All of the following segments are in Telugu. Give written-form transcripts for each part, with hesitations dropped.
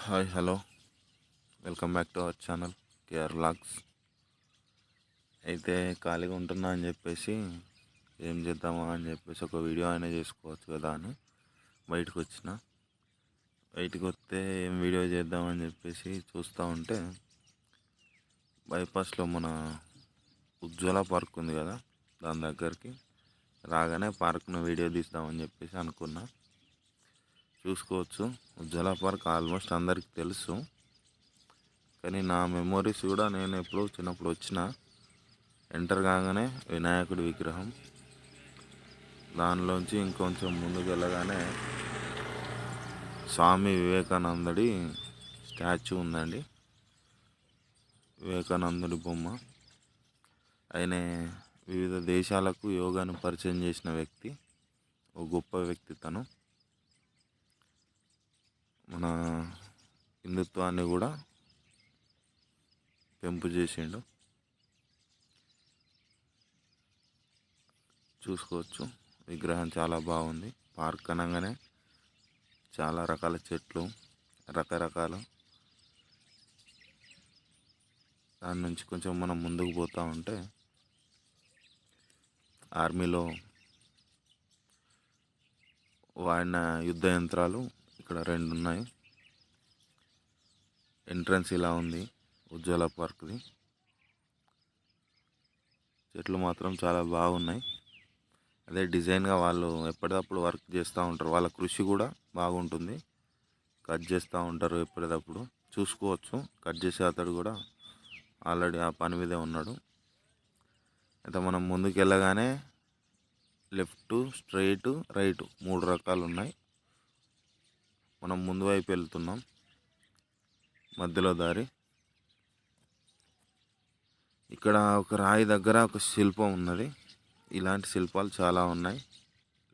Hi hello welcome back to our channel KR vlogs. అయితే ఖాళీగా ఉంటున్నా అని చెప్పేసి ఏం చేద్దామా అని చెప్పేసి ఒక వీడియో అయినా చేసుకోవచ్చు కదా అని బయటికి వస్తే ఏం వీడియో చేద్దామని చెప్పేసి చూస్తూ ఉంటే బైపాస్లో మన ఉజ్వల పార్క్ ఉంది కదా, దాని దగ్గరికి రాగానే పార్క్ను వీడియో తీద్దామని చెప్పేసి అనుకున్నా. చూసుకోవచ్చు, ఉజ్వల పార్క్ ఆల్మోస్ట్ అందరికీ తెలుసు, కానీ నా మెమొరీస్ కూడా నేను ఎప్పుడో చిన్నప్పుడు వచ్చిన ఎంటర్ కాగానే వినాయకుడి విగ్రహం, దానిలోంచి ఇంకొంచెం ముందుకు వెళ్ళగానే స్వామి వివేకానందుడి స్టాచ్యూ ఉందండి. వివేకానందుడి బొమ్మ. ఆయన వివిధ దేశాలకు యోగాను పరిచయం చేసిన వ్యక్తి, ఒక గొప్ప వ్యక్తి తను. మన హిందుత్వాన్ని కూడా పెంపు చేసిండు. చూసుకోవచ్చు, విగ్రహం చాలా బాగుంది. పార్క్ అనగానే చాలా రకాల చెట్లు, రకరకాల. దాని నుంచి కొంచెం మనం ముందుకు పోతూ ఉంటే ఆర్మీలో వాడిన యుద్ధ యంత్రాలు ఇక్కడ 2 ఉన్నాయి. ఎంట్రన్స్ ఇలా ఉంది ఉజ్వల పార్క్ది. చెట్లు మాత్రం చాలా బాగున్నాయి. అదే డిజైన్గా వాళ్ళు ఎప్పటికప్పుడు వర్క్ చేస్తూ ఉంటారు. వాళ్ళ కృషి కూడా బాగుంటుంది. కట్ చేస్తూ ఉంటారు ఎప్పటికప్పుడు. చూసుకోవచ్చు, కట్ చేసే అతడు కూడా ఆల్రెడీ ఆ పని మీదే ఉన్నాడు. అయితే మనం ముందుకు వెళ్ళగానే లెఫ్ట్, స్ట్రైట్, రైట్ 3 రకాలు ఉన్నాయి. మనం ముందు వైపు వెళ్తున్నాం, మధ్యలో దారి. ఇక్కడ ఒక రాయి దగ్గర ఒక శిల్పం ఉన్నది. ఇలాంటి శిల్పాలు చాలా ఉన్నాయి.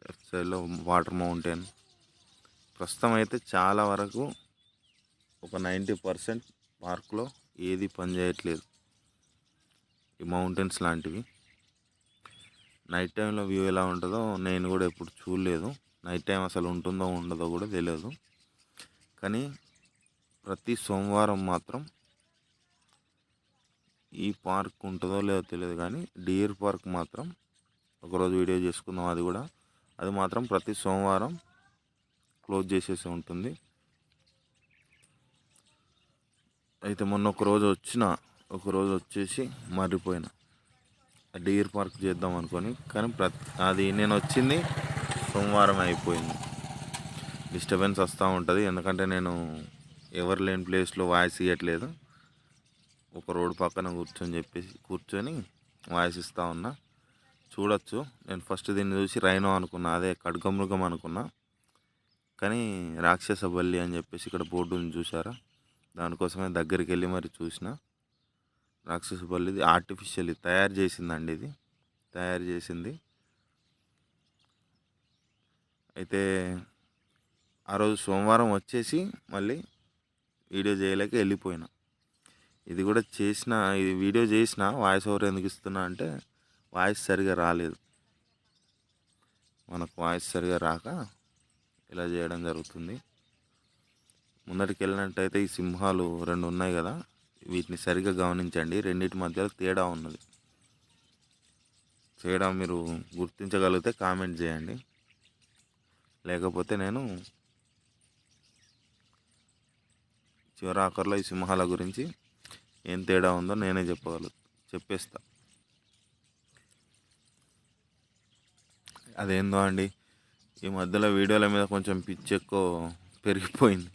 లెఫ్ట్ సైడ్లో వాటర్ మౌంటైన్. ప్రస్తుతం అయితే చాలా వరకు ఒక 90% పార్క్లో ఏది పని చేయట్లేదు. ఈ మౌంటైన్స్ లాంటివి నైట్ టైంలో వ్యూ ఎలా ఉంటుందో నేను కూడా ఎప్పుడు చూడలేదు. నైట్ టైం అసలు ఉంటుందో ఉండదో కూడా తెలియదు. కానీ ప్రతి సోమవారం మాత్రం ఈ పార్క్ ఉంటుందో లేదో తెలియదు, కానీ డియర్ పార్క్ మాత్రం ఒకరోజు వీడియో చేసుకుందాం. అది మాత్రం ప్రతి సోమవారం క్లోజ్ చేసేసి ఉంటుంది. అయితే మొన్న ఒకరోజు వచ్చేసి మర్రిపోయిన డియర్ పార్క్ చేద్దాం అనుకొని, కానీ అది నేను వచ్చింది సోమవారం అయిపోయింది. డిస్టర్బెన్స్ వస్తూ ఉంటుంది, ఎందుకంటే నేను ఎవరు లేని ప్లేస్లో వాయిస్ ఇవ్వట్లేదు. ఒక రోడ్డు పక్కన కూర్చొని వాయిస్ ఇస్తూ ఉన్నా. చూడొచ్చు, నేను ఫస్ట్ దీన్ని చూసి రైనో అనుకున్నా, అదే ఖడ్గమృగం అనుకున్నా. కానీ రాక్షస బల్లి అని చెప్పేసి ఇక్కడ బోర్డు ఉంది, చూసారా? దానికోసమే దగ్గరికి వెళ్ళి మరి చూసిన. రాక్షస బల్లిది ఆర్టిఫిషియల్ తయారు చేసిందండి, ఇది తయారు చేసింది. అయితే ఆ రోజు సోమవారం వచ్చేసి మళ్ళీ వీడియో చేయలేక వెళ్ళిపోయినా. ఇది వీడియో చేసిన వాయిస్ ఓవర్ ఎందుకు ఇస్తున్నా అంటే వాయిస్ సరిగా రాలేదు. మనకు వాయిస్ సరిగా రాక ఇలా చేయడం జరుగుతుంది. ముందటికి వెళ్ళినట్టయితే ఈ సింహాలు 2 ఉన్నాయి కదా, వీటిని సరిగ్గా గమనించండి. రెండింటి మధ్యలో తేడా ఉన్నది. తేడా మీరు గుర్తించగలిగితే కామెంట్ చేయండి, లేకపోతే నేను చివరి ఆఖరిలో ఈ సింహాల గురించి ఏం తేడా ఉందో నేనే చెప్పేస్తా. అదేందో అండి, ఈ మధ్యలో వీడియోల మీద కొంచెం పిచ్చి ఎక్కువ పెరిగిపోయింది.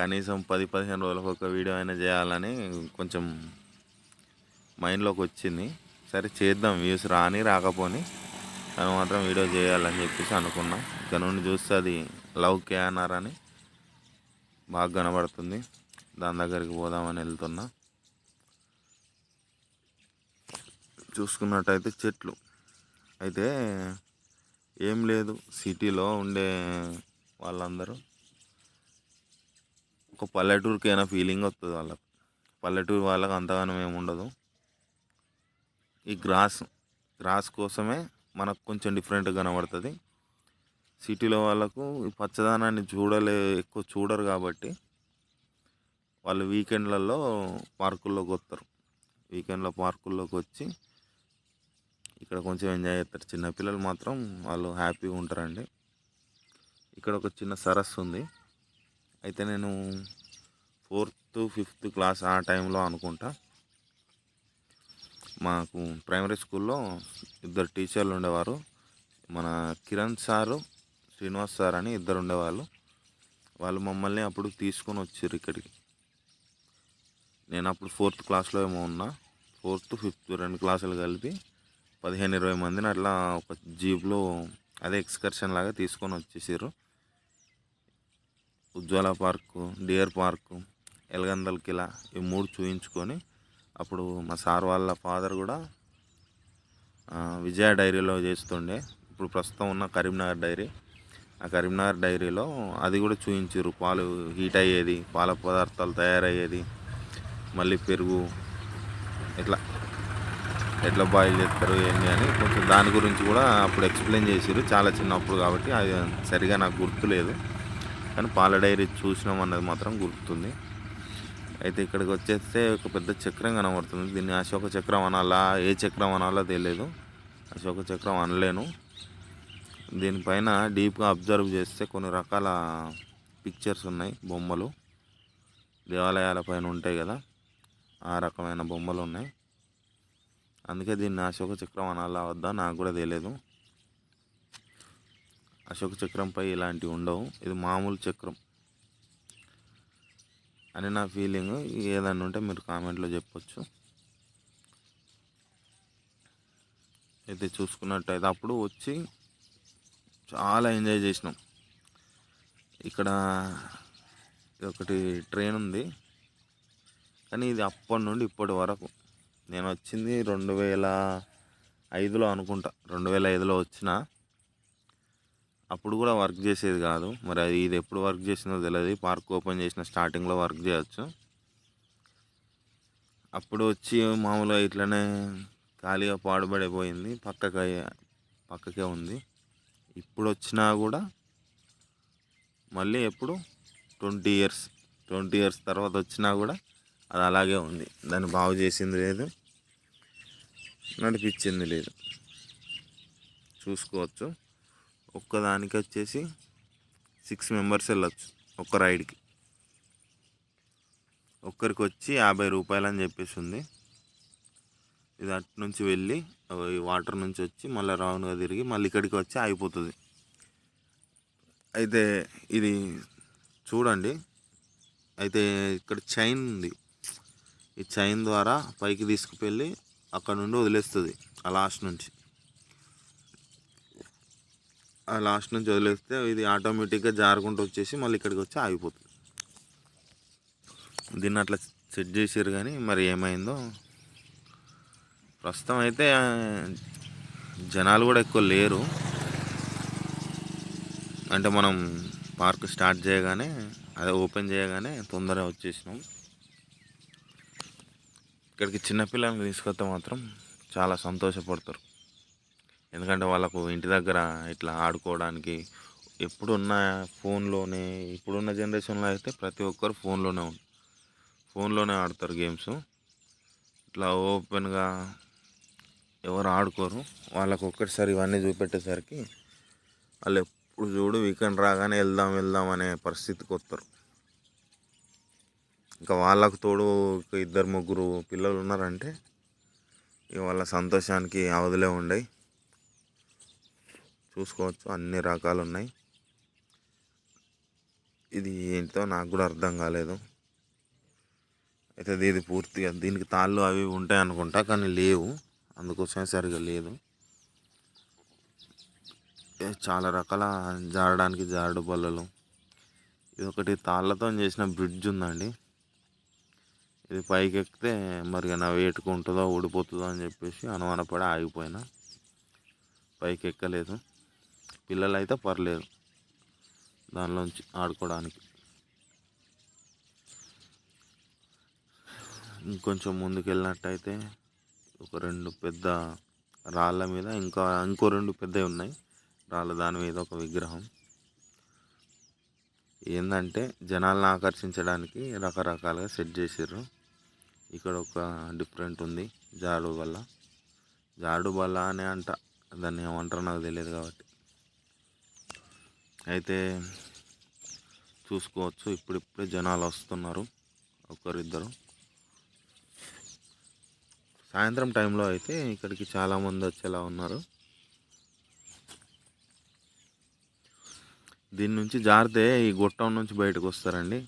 కనీసం 10-15 రోజులకు ఒక వీడియో అయినా చేయాలని కొంచెం మైండ్లోకి వచ్చింది. సరే చేద్దాం, వ్యూస్ రాకపోని తను మాత్రం వీడియో చేయాలని చెప్పేసి అనుకున్నా. ఇక్కడ నుండి చూస్తే అది లవ్ కేఆర్ఆర్ అని బాగా కనబడుతుంది. దాని దగ్గరికి పోదామని వెళ్తున్నా. చూసుకున్నట్టయితే చెట్లు అయితే ఏం లేదు. సిటీలో ఉండే వాళ్ళందరూ ఒక పల్లెటూరుకి అయినా ఫీలింగ్ వస్తుంది వాళ్ళకు. పల్లెటూరు వాళ్ళకి అంతగానం ఏమి ఉండదు. ఈ గ్రాస్ కోసమే మనకు కొంచెం డిఫరెంట్గా కనబడుతుంది. సిటీలో వాళ్ళకు ఈ పచ్చదనాన్ని ఎక్కువ చూడరు కాబట్టి వాళ్ళు వీకెండ్లలో పార్కుల్లోకి వస్తారు. వీకెండ్లో పార్కుల్లోకి వచ్చి ఇక్కడ కొంచెం ఎంజాయ్ చేస్తారు. చిన్నపిల్లలు మాత్రం వాళ్ళు హ్యాపీగా ఉంటారండి. ఇక్కడ ఒక చిన్న సరస్సు ఉంది. అయితే నేను 4th 5th క్లాస్ ఆ టైంలో అనుకుంటా, మాకు ప్రైమరీ స్కూల్లో 2 టీచర్లు ఉండేవారు. మన కిరణ్ సారు, శ్రీనివాస్ సార్ అని 2 ఉండేవాళ్ళు. వాళ్ళు మమ్మల్ని అప్పుడు తీసుకొని వచ్చారు ఇక్కడికి. నేను అప్పుడు 4th క్లాస్లో ఏమో ఉన్నా. 4th 5th 2 క్లాసులు కలిపి 15-20 మందిని అట్లా ఒక జీప్లో అదే ఎక్స్కర్షన్ లాగా తీసుకొని వచ్చేసారు. ఉజ్వల పార్కు, డియర్ పార్కు, ఎలగందల కిలా ఈ 3 చూయించుకొని, అప్పుడు మా సార్ వాళ్ళ ఫాదర్ కూడా విజయ డైరీలో చేస్తుండే. ఇప్పుడు ప్రస్తుతం ఉన్న కరీంనగర్ డైరీ, ఆ కరీంనగర్ డైరీలో అది కూడా చూయించారు. పాలు హీట్ అయ్యేది, పాల పదార్థాలు తయారయ్యేది, మళ్ళీ పెరుగు ఎట్లా బాయిల్ చేస్తారు ఏంటి అని కొంచెం దాని గురించి కూడా అప్పుడు ఎక్స్ప్లెయిన్ చేసారు. చాలా చిన్నప్పుడు కాబట్టి అది సరిగా నాకు గుర్తులేదు, కానీ పాల డైరీ చూసినాం అన్నది మాత్రం గుర్తుంది. అయితే ఇక్కడికి వచ్చేస్తే ఒక పెద్ద చక్రం కనబడుతుంది. దీన్ని అశోక చక్రం అనాలా, ఏ చక్రం అనాలో తెలియదు. అశోక చక్రం అనలేను. దీనిపైన డీప్గా అబ్జర్వ్ చేస్తే కొన్ని రకాల పిక్చర్స్ ఉన్నాయి, బొమ్మలు. దేవాలయాల పైన ఉంటాయి కదా, ఆ రకమైన బొమ్మలు ఉన్నాయి. అందుకే దీన్ని అశోక చక్రం అనాలా వద్దా నాకు కూడా తెలియదు. అశోక చక్రంపై ఇలాంటివి ఉండవు, ఇది మామూలు చక్రం అని నా ఫీలింగ్. ఏదన్నా ఉంటే మీరు కామెంట్లో చెప్పొచ్చు. అయితే చూసుకున్నట్టయితే అప్పుడు వచ్చి చాలా ఎంజాయ్ చేసినాం. ఇక్కడ ఒకటి ట్రైన్ ఉంది, కానీ ఇది అప్పటి నుండి ఇప్పటి వరకు, నేను వచ్చింది 2005లో అనుకుంటా. 2005లో వచ్చిన, అప్పుడు కూడా వర్క్ చేసేది కాదు. మరి ఇది ఎప్పుడు వర్క్ చేసిందో తెలియదు. పార్క్ ఓపెన్ చేసిన స్టార్టింగ్లో వర్క్ చేయొచ్చు. అప్పుడు వచ్చి మామూలుగా ఇట్లనే ఖాళీగా పాడుబడిపోయింది, పక్కకే ఉంది. ఇప్పుడు వచ్చినా కూడా మళ్ళీ ఎప్పుడు 20 ఇయర్స్ తర్వాత వచ్చినా కూడా అది అలాగే ఉంది. దాన్ని బాగు చేసింది లేదు, నడిపించింది లేదు. చూసుకోవచ్చు. ఒక్కదానికి వచ్చేసి 6 మెంబర్స్ వెళ్ళొచ్చు ఒక్క రైడ్కి. ఒక్కరికి వచ్చి 50 రూపాయలు అని చెప్పేసి ఉంది. ఇది అటు నుంచి వెళ్ళి ఈ వాటర్ నుంచి వచ్చి మళ్ళీ రౌండ్గా తిరిగి మళ్ళీ ఇక్కడికి వచ్చి అయిపోతుంది. అయితే ఇది చూడండి. అయితే ఇక్కడ చైన్ ఉంది. ఈ చైన్ ద్వారా పైకి తీసుకువెళ్ళి అక్కడ నుండి వదిలేస్తుంది. ఆ లాస్ట్ నుంచి వదిలేస్తే ఇది ఆటోమేటిక్గా జారుకుంటూ వచ్చేసి మళ్ళీ ఇక్కడికి వచ్చి ఆగిపోతుంది. దీన్ని అట్లా సెట్ చేసారు, కానీ మరి ఏమైందో. ప్రస్తుతం అయితే జనాలు కూడా ఎక్కువ లేరు. అంటే మనం పార్క్ స్టార్ట్ చేయగానే, అదే ఓపెన్ చేయగానే తొందరగా వచ్చేసినాం. ఇక్కడికి చిన్నపిల్లల్ని తీసుకొస్తే మాత్రం చాలా సంతోషపడతారు. ఎందుకంటే వాళ్ళకు ఇంటి దగ్గర ఇట్లా ఆడుకోవడానికి ఎప్పుడున్న ఫోన్లోనే, ఇప్పుడున్న జనరేషన్లో అయితే ప్రతి ఒక్కరు ఫోన్లోనే ఆడతారు గేమ్స్. ఇట్లా ఓపెన్గా ఎవరు ఆడుకోరు. వాళ్ళకు ఒక్కసారి ఇవన్నీ చూపెట్టేసరికి వాళ్ళు ఎప్పుడు చూడు వీకెండ్ రాగానే వెళ్దాం అనే పరిస్థితికి వస్తారు. ఇంకా వాళ్ళకు తోడు 2-3 పిల్లలు ఉన్నారంటే ఇక వాళ్ళ సంతోషానికి అవధులే ఉండయి. చూసుకోవచ్చు, అన్ని రకాలు ఉన్నాయి. ఇది ఏంటో నాకు కూడా అర్థం కాలేదు. అయితే ఇది పూర్తిగా దీనికి తాళ్ళు అవి ఉంటాయి అనుకుంటా, కానీ లేవు, అందుకోసమే సరిగా లేదు. చాలా రకాల జారడానికి జారుడు బల్లలు. ఇది ఒకటి తాళ్ళతో చేసిన బ్రిడ్జ్ ఉందండి. ఇది పైకి ఎక్కితే మరి నా వెయిట్కి ఉంటుందో ఊడిపోతుందో అని చెప్పేసి అనుమానపడి ఆగిపోయినా. పైకి ఎక్కలేదు. పిల్లలు అయితే పర్లేదు దానిలోంచి ఆడుకోవడానికి. ఇంకొంచెం ముందుకు వెళ్ళినట్టయితే ఒక 2 పెద్ద రాళ్ళ మీద ఇంకో 2 పెద్దవి ఉన్నాయి. దాని మీద ఒక విగ్రహం. ఏంటంటే జనాలను ఆకర్షించడానికి రకరకాలుగా సెట్ చేసిర్రు. ఇక్కడ ఒక డిఫరెంట్ ఉంది, జాడు బల్ల అని అంట, దాన్ని ఏమంటారో నాకు తెలియదు కాబట్టి. అయితే చూసుకోవచ్చు, ఇప్పుడిప్పుడే జనాలు వస్తున్నారు, ఒకరిద్దరు. సాయంత్రం టైంలో అయితే ఇక్కడికి చాలామంది వచ్చేలా ఉన్నారు. దీని నుంచి జారితే ఈ గొట్టం నుంచి బయటకు వస్తారండి,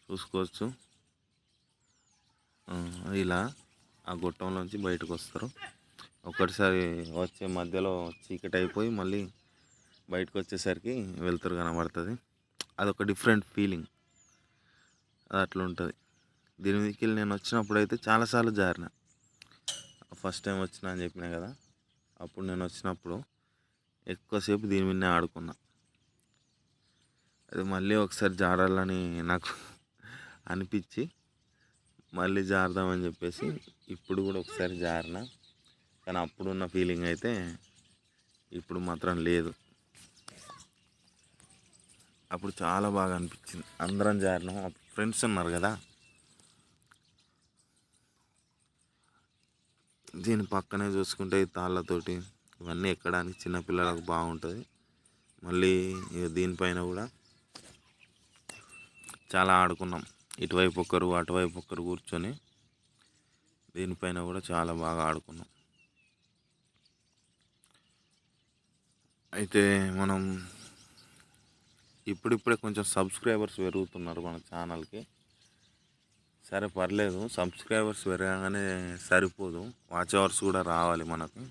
చూసుకోవచ్చు. ఇలా ఆ గొట్టంలోంచి బయటకు వస్తారు. ఒక్కటిసారి వచ్చే మధ్యలో చీకటి అయిపోయి మళ్ళీ బయటకు వచ్చేసరికి వెలుతురు కనబడుతుంది. అదొక డిఫరెంట్ ఫీలింగ్, అది అట్లా ఉంటుంది. దీని మీదకి వెళ్ళి నేను వచ్చినప్పుడు అయితే చాలాసార్లు జారిన. ఫస్ట్ టైం వచ్చిన అని చెప్పినా కదా, అప్పుడు నేను వచ్చినప్పుడు ఎక్కువసేపు దీని మీదనే ఆడుకున్నా. అది మళ్ళీ ఒకసారి జారాలని నాకు అనిపించి మళ్ళీ జారుదామని చెప్పేసి ఇప్పుడు కూడా ఒకసారి జారిన. కానీ అప్పుడున్న ఫీలింగ్ అయితే ఇప్పుడు మాత్రం లేదు. అప్పుడు చాలా బాగా అనిపించింది, అందరం జారినాం, ఫ్రెండ్స్ ఉన్నారు కదా. దీని పక్కనే చూసుకుంటే ఈ తాళ్ళతోటి ఇవన్నీ ఎక్కడానికి చిన్నపిల్లలకు బాగుంటుంది. మళ్ళీ దీనిపైన కూడా చాలా ఆడుకున్నాం, ఇటువైపు ఒకరు అటువైపు ఒకరు కూర్చొని దీనిపైన కూడా చాలా బాగా ఆడుకున్నాం. అయితే మనం ఇప్పుడిప్పుడే కొంచెం సబ్స్క్రైబర్స్ పెరుగుతున్నారు మన ఛానల్కి. సరే పర్లేదు, సబ్స్క్రైబర్స్ పెరగగానే సరిపోదు, వాచ్ అవర్స్ కూడా రావాలి మనకు.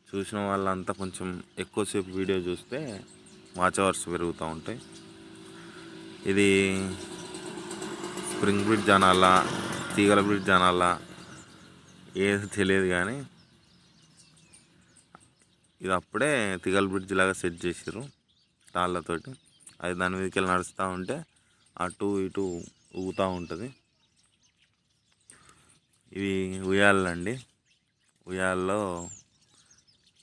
చూసిన వాళ్ళంతా కొంచెం ఎక్కువసేపు వీడియో చూస్తే వాచ్ అవర్స్ పెరుగుతూ ఉంటాయి. ఇది స్ప్రింగ్ బ్రిడ్జ్ అనాలా, తీగల బ్రిడ్జ్ అనాలా, ఏది తెలియదు కానీ ఇది అప్పుడే తీగల బ్రిడ్జ్ లాగా సెట్ చేసారు తాళ్ళతోటి. అది దాని మీదకి వెళ్ళి నడుస్తూ ఉంటే అటు ఇటు ఊగుతూ ఉంటుంది. ఇవి ఉయ్యాలండి, ఉయ్యాల్లో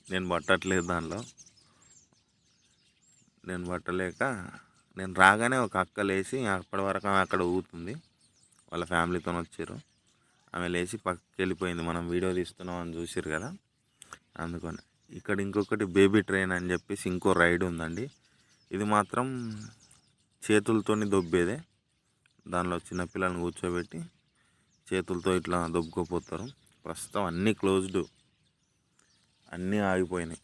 నేను పట్టట్లేదు, దానిలో నేను పట్టలేక నేను రాగానే ఒక అక్క లేచి అప్పటి వరకు ఆమె అక్కడ ఊగుతుంది, వాళ్ళ ఫ్యామిలీతో వచ్చారు. ఆమె లేచి పక్కకి వెళ్ళిపోయింది, మనం వీడియో తీస్తున్నాం అని చూసారు కదా, అందుకని. ఇక్కడ ఇంకొకటి బేబీ ట్రైన్ అని చెప్పేసి ఇంకో రైడ్ ఉందండి. ఇది మాత్రం చేతులతోని దొబ్బేదే, దానిలో చిన్నపిల్లల్ని కూర్చోబెట్టి చేతులతో ఇట్లా దొబ్బుకోపోతారు. ప్రస్తుతం అన్నీ క్లోజ్డ్, అన్నీ ఆగిపోయినాయి.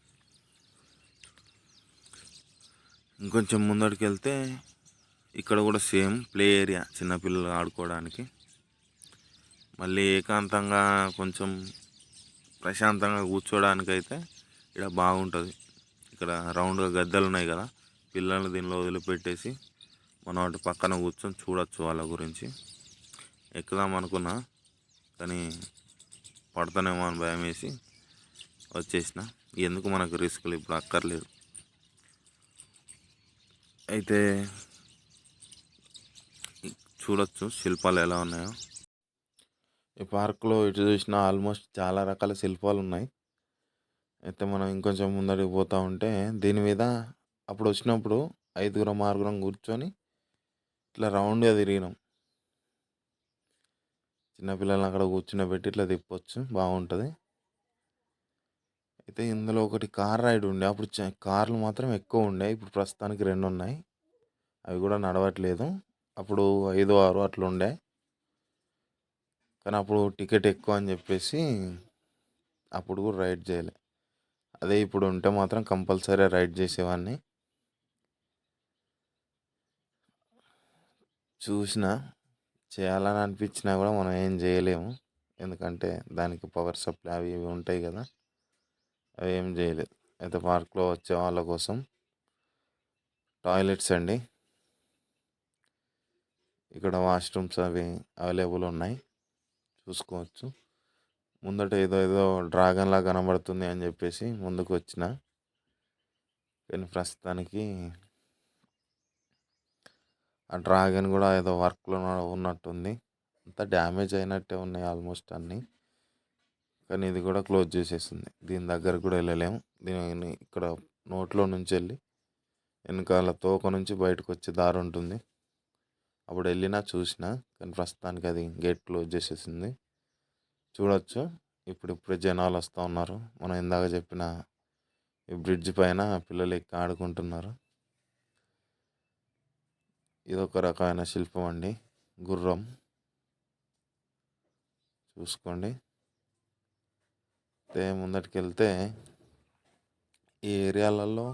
ఇంకొంచెం ముందడికి వెళ్తే ఇక్కడ కూడా సేమ్ ప్లే ఏరియా, చిన్నపిల్లలు ఆడుకోవడానికి. మళ్ళీ ఏకాంతంగా కొంచెం ప్రశాంతంగా కూర్చోడానికైతే ఇక్కడ బాగుంటుంది. ఇక్కడ రౌండ్గా గద్దెలు ఉన్నాయి కదా, పిల్లల్ని దీనిలో వదిలిపెట్టేసి మనం వాటి పక్కన కూర్చొని చూడొచ్చు వాళ్ళ గురించి. ఎక్కుదాం అనుకున్నా కానీ పడతానేమో అని భయం వేసి వచ్చేసిన. ఎందుకు మనకు రిస్క్లు, ఇప్పుడు అక్కర్లేదు. అయితే చూడొచ్చు శిల్పాలు ఎలా ఉన్నాయో. ఈ పార్కులో ఇటు చూసిన ఆల్మోస్ట్ చాలా రకాల శిల్పాలు ఉన్నాయి. అయితే మనం ఇంకొంచెం ముందడికి పోతూ ఉంటే దీని మీద అప్పుడు వచ్చినప్పుడు 5-6 కూర్చొని ఇట్లా రౌండ్గా తిరిగినాం. చిన్నపిల్లల్ని అక్కడ కూర్చుని ఇట్లా తిప్పొచ్చు, బాగుంటుంది. అయితే ఇందులో ఒకటి కార్ రైడ్ ఉండే, అప్పుడు కార్లు మాత్రం ఎక్కువ ఉండే, ఇప్పుడు ప్రస్తుతానికి 2 ఉన్నాయి, అవి కూడా నడవట్లేదు. అప్పుడు 5-6 అట్లా ఉండే, కానీ అప్పుడు టికెట్ ఎక్కువ అని చెప్పేసి అప్పుడు కూడా రైడ్ చేయలే. అదే ఇప్పుడు ఉంటే మాత్రం కంపల్సరీ రైడ్ చేసేవాడిని. చూసినా చేయాలని అనిపించినా కూడా మనం ఏం చేయలేము, ఎందుకంటే దానికి పవర్ సప్లై అవి ఇవి ఉంటాయి కదా, అవి ఏం చేయలేదు. అయితే పార్క్లో వచ్చే వాళ్ళ కోసం టాయిలెట్స్ అండి, ఇక్కడ వాష్రూమ్స్ అవి అవైలబుల్ ఉన్నాయి, చూసుకోవచ్చు. ముందట ఏదో డ్రాగన్ లాగా కనబడుతుంది అని చెప్పేసి ముందుకు వచ్చిన, కానీ ప్రస్తుతానికి ఆ డ్రాగన్ కూడా ఏదో వర్క్లో ఉన్నట్టుంది, అంతా డ్యామేజ్ అయినట్టే ఉన్నాయి ఆల్మోస్ట్ అన్నీ. కానీ ఇది కూడా క్లోజ్ చేసేసింది. దీని దగ్గరకు కూడా వెళ్ళలేము. దీని ఇక్కడ నోట్లో నుంచి వెళ్ళి వెనకాల తోక నుంచి బయటకు వచ్చే దారి ఉంటుంది. అప్పుడు వెళ్ళినా చూసిన, కానీ ప్రస్తుతానికి అది గేట్ క్లోజ్ చేసేసింది. చూడొచ్చు ఇప్పుడిప్పుడే జనాలు వస్తూ ఉన్నారు. మనం ఇందాక చెప్పిన ఈ బ్రిడ్జ్ పైన పిల్లలు ఎక్కి ఆడుకుంటున్నారు. ఇదొక రకమైన శిల్పం అండి, గుర్రం. చూసుకోండి. ముందటికి వెళ్తే ఈ ఏరియాలలో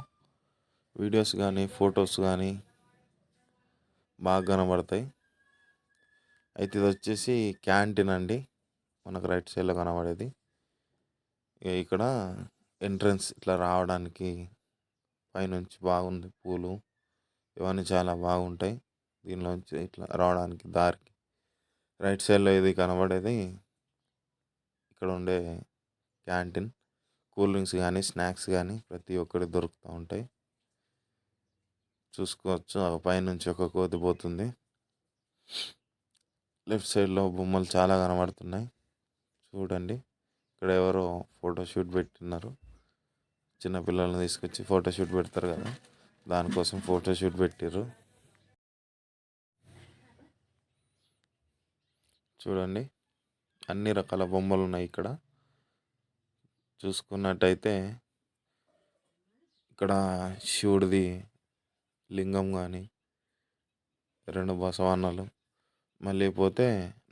వీడియోస్ కానీ ఫొటోస్ కానీ బాగా కనబడతాయి. అయితే ఇది వచ్చేసి క్యాంటీన్ అండి, మనకు రైట్ సైడ్లో కనబడేది. ఇక్కడ ఎంట్రన్స్ ఇట్లా రావడానికి పైనుంచి బాగుంది. పూలు ఇవన్నీ చాలా బాగుంటాయి. దీనిలోంచి ఇట్లా రావడానికి దారికి రైట్ సైడ్లో ఇది కనబడేది ఇక్కడ ఉండే క్యాంటీన్. కూల్ డ్రింక్స్ కానీ స్నాక్స్ కానీ ప్రతి ఒక్కటి దొరుకుతూ ఉంటాయి. చూసుకోవచ్చు, ఆ పైనుంచి ఒక కోతి పోతుంది. లెఫ్ట్ సైడ్లో బొమ్మలు చాలా కనబడుతున్నాయి. చూడండి, ఇక్కడ ఎవరో ఫోటోషూట్ పెట్టున్నారు. చిన్నపిల్లల్ని తీసుకొచ్చి ఫోటోషూట్ పెడతారు కదా, దానికోసం ఫోటోషూట్ పెట్టారు. చూడండి, అన్ని రకాల బొమ్మలు ఉన్నాయి ఇక్కడ. చూసుకున్నట్టయితే ఇక్కడ శివుడిది లింగం కానీ, 2 బసవన్నలు, మళ్ళీ పోతే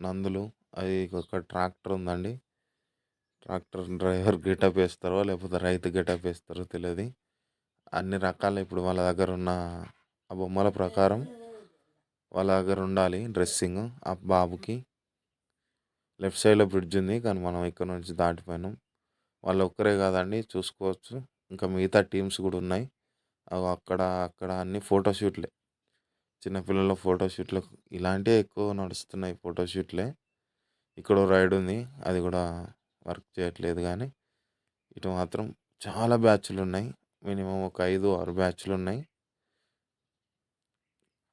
నందులు. అది ఒక ట్రాక్టర్ ఉందండి. ట్రాక్టర్ డ్రైవర్ గెటప్ వేస్తారో లేకపోతే రైతు గెటప్ వేస్తారో తెలియదు. అన్ని రకాల ఇప్పుడు వాళ్ళ దగ్గర ఉన్న ఆ బొమ్మల ప్రకారం వాళ్ళ దగ్గర ఉండాలి డ్రెస్సింగ్ ఆ బాబుకి. లెఫ్ట్ సైడ్లో బ్రిడ్జ్ ఉంది, కానీ మనం ఇక్కడ నుంచి దాటిపోయినాం. వాళ్ళు ఒక్కరే కాదండి, చూసుకోవచ్చు ఇంకా మిగతా టీమ్స్ కూడా ఉన్నాయి. అక్కడ అక్కడ అన్ని ఫోటోషూట్లే, చిన్నపిల్లల ఫోటోషూట్లు ఇలాంటివే ఎక్కువ నడుస్తున్నాయి, ఫోటోషూట్లే. ఇక్కడ రైడ్ ఉంది, అది కూడా వర్క్ చేయట్లేదు. కానీ ఇటు మాత్రం చాలా బ్యాచ్లు ఉన్నాయి, మినిమం ఒక 5-6 బ్యాచ్లు ఉన్నాయి.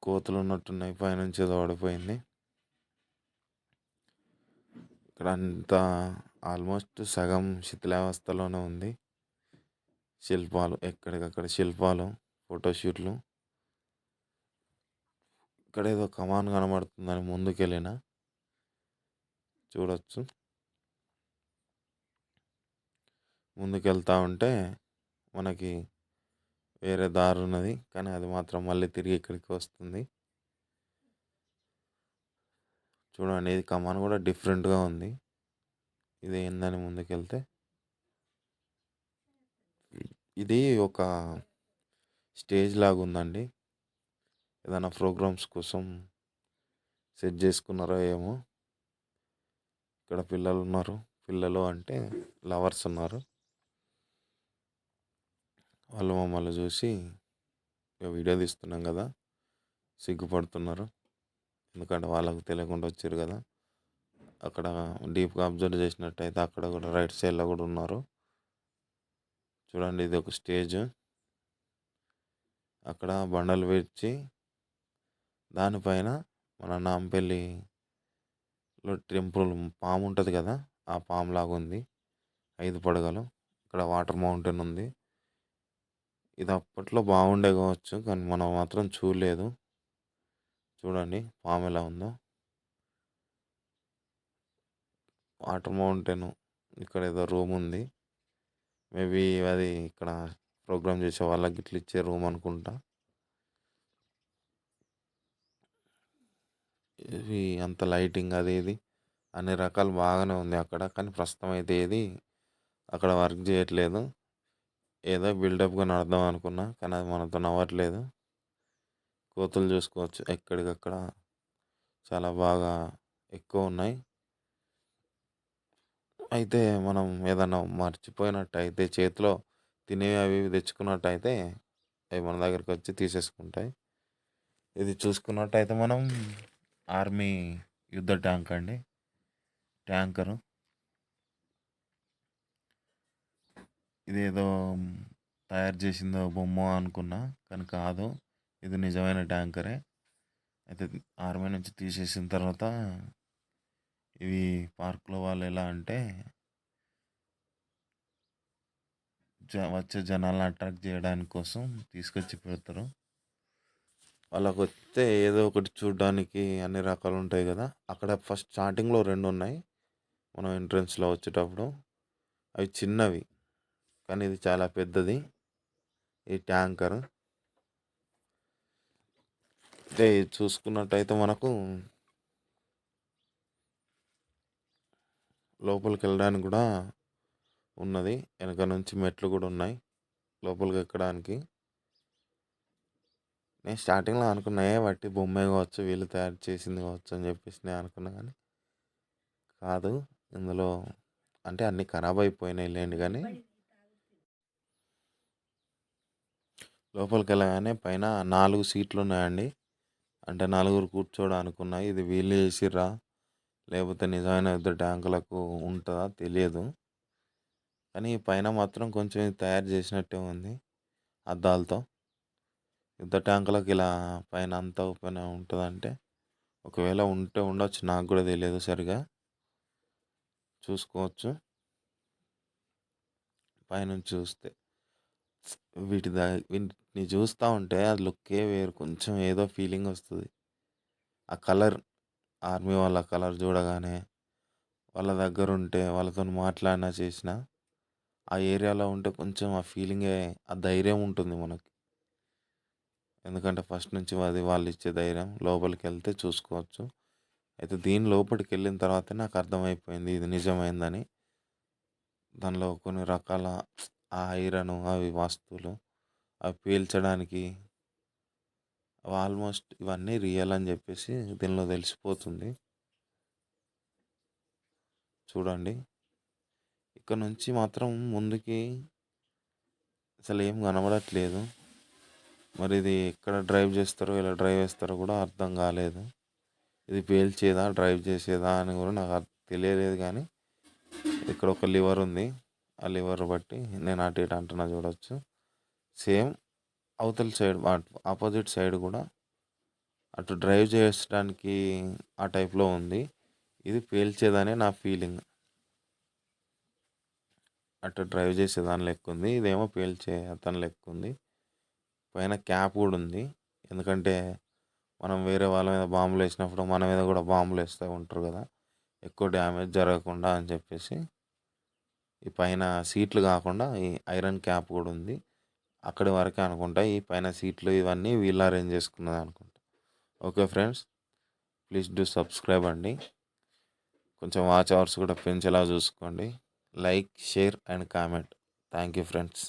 కోతులు ఉన్నట్టున్నాయి, పైనుంచి ఏదో పడిపోయింది. ఇక్కడ అంతా ఆల్మోస్ట్ సగం శిథిలావస్థలోనే ఉంది. శిల్పాలు, ఎక్కడికక్కడ శిల్పాలు, ఫోటోషూట్లు. ఇక్కడ ఏదో కమాన్ కనబడుతుందని ముందుకెళ్ళిన చూడొచ్చు. ముందుకెళ్తా ఉంటే మనకి వేరే దారి ఉన్నది, కానీ అది మాత్రం మళ్ళీ తిరిగి ఇక్కడికి వస్తుంది. చూడండి, ఇది కమాన్ కూడా డిఫరెంట్గా ఉంది. ఇది ఏందని ముందుకెళ్తే ఇది ఒక స్టేజ్ లాగా ఉందండి. ఏదైనా ప్రోగ్రామ్స్ కోసం సెట్ చేసుకున్నారో ఏమో. ఇక్కడ పిల్లలు ఉన్నారు, పిల్లలు అంటే లవర్స్ ఉన్నారు. వాళ్ళు మమ్మల్ని చూసి వీడియో తీస్తున్నాం కదా సిగ్గుపడుతున్నారు, ఎందుకంటే వాళ్ళకు తెలియకుండా వచ్చారు కదా. అక్కడ డీప్గా అబ్జర్వ్ చేసినట్టయితే అక్కడ కూడా రైట్ సైడ్లో కూడా ఉన్నారు. చూడండి, ఇది ఒక స్టేజ్. అక్కడ బండలు వేర్చి దానిపైన మన నాంపల్లిలో టెంపుల్ పాము ఉంటుంది కదా, ఆ పాము లాగా ఉంది. 5 పడగలు. ఇక్కడ వాటర్ మౌంటైన్ ఉంది. ఇది అప్పట్లో బాగుండే కావచ్చు, కానీ మనం మాత్రం చూడలేదు. చూడండి పాము ఎలా ఉందో. వాటర్ మౌంటైన్, ఇక్కడ ఏదో రూమ్ ఉంది. మేబీ అది ఇక్కడ ప్రోగ్రామ్ చేసే వాళ్ళకి ఇట్లా ఇచ్చే రూమ్ అనుకుంటా. ఇది అంత లైటింగ్ అది ఇది అన్ని రకాలు బాగానే ఉంది అక్కడ, కానీ ప్రస్తుతం అయితే ఏది అక్కడ వర్క్ చేయట్లేదు. ఏదో బిల్డప్గా నడదాం అనుకున్నా, కానీ అది మనతో నవ్వట్లేదు. కోతులు చూసుకోవచ్చు, ఎక్కడికక్కడ చాలా బాగా ఎక్కువ ఉన్నాయి. అయితే మనం ఏదన్నా మర్చిపోయినట్టయితే చేతిలో తినేవి అవి ఇవి తెచ్చుకున్నట్టయితే అవి మన దగ్గరికి వచ్చి తీసేసుకుంటాయి. ఇది చూసుకున్నట్టయితే మనం ఆర్మీ యుద్ధ ట్యాంక్ అండి, ట్యాంకరు. ఇదేదో తయారు చేసిందో బొమ్మ అనుకున్నా, కానీ కాదు, ఇది నిజమైన ట్యాంకరే. అయితే ఆర్మీ నుంచి తీసేసిన తర్వాత ఇవి పార్క్లో వాళ్ళు ఎలా అంటే వచ్చే జనాలను అట్రాక్ట్ చేయడానికి కోసం తీసుకొచ్చి పెడతారు. వాళ్ళకి వస్తే ఏదో ఒకటి చూడడానికి అన్ని రకాలు ఉంటాయి కదా. అక్కడ ఫస్ట్ స్టార్టింగ్లో 2 ఉన్నాయి. మనం ఎంట్రన్స్లో వచ్చేటప్పుడు అవి చిన్నవి, కానీ ఇది చాలా పెద్దది. ఈ ట్యాంకర్ అంటే చూసుకున్నట్టయితే మనకు లోపలికి వెళ్ళడానికి కూడా ఉన్నది. వెనక నుంచి మెట్లు కూడా ఉన్నాయి లోపలికి ఎక్కడానికి. నేను స్టార్టింగ్లో అనుకున్నా బట్టి బొమ్మే కావచ్చు, వీళ్ళు తయారు చేసింది కావచ్చు అని చెప్పేసి నేను అనుకున్నా, కానీ కాదు. ఇందులో అంటే అన్నీ ఖరాబ్ అయిపోయినాయి లేండి, కానీ లోపలికి వెళ్ళగానే పైన 4 సీట్లు ఉన్నాయండి. అంటే 4 కూర్చోడానికి ఉన్నాయి. ఇది వీళ్ళు చేసిర్రా లేకపోతే నిజమైన యుద్ధ ట్యాంకులకు ఉంటుందా తెలియదు, కానీ పైన మాత్రం కొంచెం ఇది తయారు చేసినట్టే ఉంది అద్దాలతో. యుద్ధ ట్యాంకులకు ఇలా పైన అంతా ఓపెన్ ఉంటుందంటే, ఒకవేళ ఉంటే ఉండొచ్చు, నాకు కూడా తెలియదు సరిగా. చూసుకోవచ్చు పైనుంచి చూస్తే. వీటిని చూస్తూ ఉంటే అది లుక్కే వేరు, కొంచెం ఏదో ఫీలింగ్ వస్తుంది. ఆ కలర్, ఆర్మీ వాళ్ళ కలర్ చూడగానే, వాళ్ళ దగ్గర ఉంటే వాళ్ళతో మాట్లాడినా చేసినా ఆ ఏరియాలో ఉంటే కొంచెం ఆ ఫీలింగే, ఆ ధైర్యం ఉంటుంది మనకి. ఎందుకంటే ఫస్ట్ నుంచి అది వాళ్ళు ఇచ్చే ధైర్యం. లోపలికి వెళ్తే చూసుకోవచ్చు. అయితే దీని లోపలికి వెళ్ళిన తర్వాత నాకు అర్థమైపోయింది ఇది నిజమైందని. దానిలో కొన్ని రకాల ఆ ఐరన్ అవి వస్తువులు అవి పీల్చడానికి ఆల్మోస్ట్ ఇవన్నీ రియల్ అని చెప్పేసి దీనిలో తెలిసిపోతుంది. చూడండి, ఇక్కడ నుంచి మాత్రం ముందుకి అసలు ఏం కనబడట్లేదు. మరి ఇది ఎక్కడ డ్రైవ్ చేస్తారో, ఇలా డ్రైవ్ చేస్తారో కూడా అర్థం కాలేదు. ఇది పేల్చేదా డ్రైవ్ చేసేదా అని కూడా నాకు తెలియలేదు, కానీ ఇక్కడ ఒక లివర్ ఉంది. ఆ లివర్ బట్టి నేను అటు ఇటు అంటున్నా చూడవచ్చు. సేమ్ అవతల సైడ్ ఆపోజిట్ సైడ్ కూడా అటు డ్రైవ్ చేయడానికి ఆ టైప్లో ఉంది. ఇది పేల్చేదనే నా ఫీలింగ్. అటు డ్రైవ్ చేసేదాని లెక్క ఉంది, ఇదేమో పేల్చే అతని లెక్క ఉంది. పైన క్యాప్ కూడా ఉంది. ఎందుకంటే మనం వేరే వాళ్ళ మీద బాంబులు వేసినప్పుడు మన మీద కూడా బాంబులు వేస్తూ ఉంటారు కదా, ఎక్కువ డ్యామేజ్ జరగకుండా అని చెప్పేసి ఈ పైన సీట్లు కాకుండా ఈ ఐరన్ క్యాప్ కూడా ఉంది. అక్కడి వరకే అనుకుంటా. ఈ పైన సీట్లు ఇవన్నీ వీళ్ళు అరేంజ్ చేసుకున్నది అనుకుంటా. Okay friends, please do subscribe అండి. కొంచెం వాచ్ అవర్స్ కూడా పెంచేలా చూసుకోండి. Like, share and comment. Thank you friends.